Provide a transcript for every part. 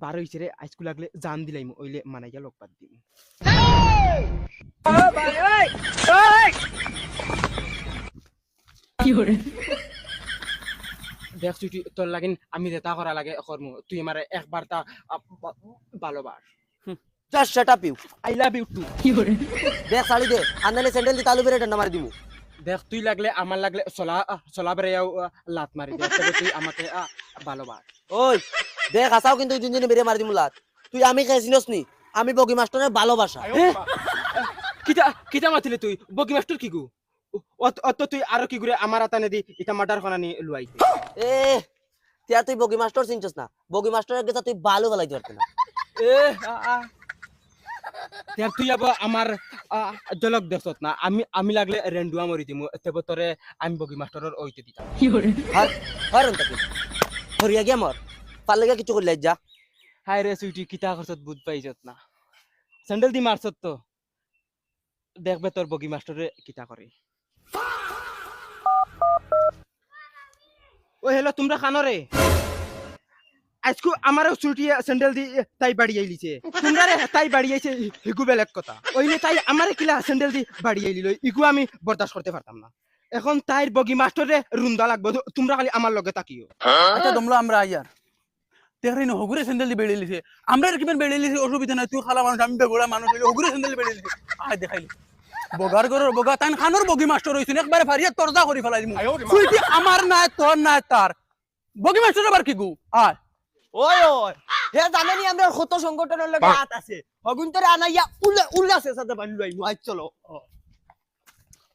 বার হইছে রে আইসকু লাগলে জান দিলাইম ওইলে মানাইয়া লক পাত দিম দেখ তুই তোর লাগিন আমি যেটা করা লাগে করমু তুই আমারে একবার তা ভালোবাস just shut up you I love you too দেখ শাড়ি দে আন্দালে স্যান্ডেল দি তালু বেরে ডান্ডা মারি দিমু দেখ তুই লাগলে আমার লাগলে চলা বেড়াইয়াও লাত মারি দেখ তবে তুই আমাকে ভালোবাস ওই দেখ আসাও কিন্তু জিনজিনি বেরে মারি দিমু লাত তুই আমি খাইছিনস নি আমি বগি মাস্টারের ভালোবাসা কিতা কিতা মাতিলে তুই বকি মাস্টার কি গু অত তুই আরো কি ঘুরে আমার আতানে দি ইটা মার্ডার খানানি লুয়াই এ তিয়া তুই বগি মাস্টার চিনছস না বগি মাস্টারের গেছা তুই ভালো ভালাই ধরতে না এ দেখ তুই আবার আমার জলক দেখছত না আমি লাগলে রেন্ডুয়া মরি দিমু তেব তোরে আমি বগি মাস্টারের ওইতে দিতাম হার হারন তাকে হরিয়া গিয়া মর পারলে গিয়া কিছু করলে যা হাই রে সুইটি কিতা করছত বুঝ পাইছত না স্যান্ডেল দি মারছত তো দেখবে তোর বগি মাস্টারে কিতা করে ও হেলো তোমরা খানরে আজকু আমার ছুটি স্যান্ডেল দি তাই বাড়ি আইলিছে তোমরা রে তাই বাড়ি আইছে ইগু বেলেগ কথা ওইলে তাই আমারে কিলা স্যান্ডেল দি বাড়ি আইলিল ইগু আমি বরদাস্ত করতে পারতাম না এখন তাইর বগি মাস্টারে রুন্দা লাগবে তোমরা খালি আমার লগে তাকিও আচ্ছা তোমরা আমরা আইয়ার তেহরিন হগুরে স্যান্ডেল দি বেড়ে লিছে আমরা কিবেন বেড়ে লিছে অসুবিধা নাই তুই খালা মানুষ আমি বেগোড়া মানুষ হইলে হগুরে স্যান্ডেল বেড়ে লিছে আয় দেখাইলি বগার গরর বগা তান খানোর বগি মাস্টার হইছেন একবারে ফারিয়া তরজা করি ফেলাই দিমু তুই কি আমার নাই তোর নাই তার বগি মাস্টার আবার কি গু আয় ওই ওই হে জানেনি আমরা কত সংগঠনের লগে হাত আছে হগুন তোরে আনাইয়া উল্লাসে সাথে বানলু আই আজ চলো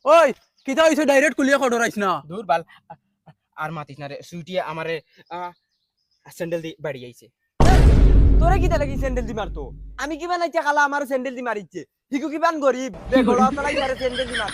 ওই কিতা হইছে ডাইরেক্ট কুলিয়া কডর আইছ না দূর বাল আর মাতিস না রে সুইটি আমারে স্যান্ডেল দি বাড়ি আইছে তোরে কিতা লাগি স্যান্ডেল দি মারতো আমি কিবা নাইতে খালা আমার স্যান্ডেল দি মারিছে হিকু কিবান গরিব বেগড়া তলাই আরে স্যান্ডেল দি মার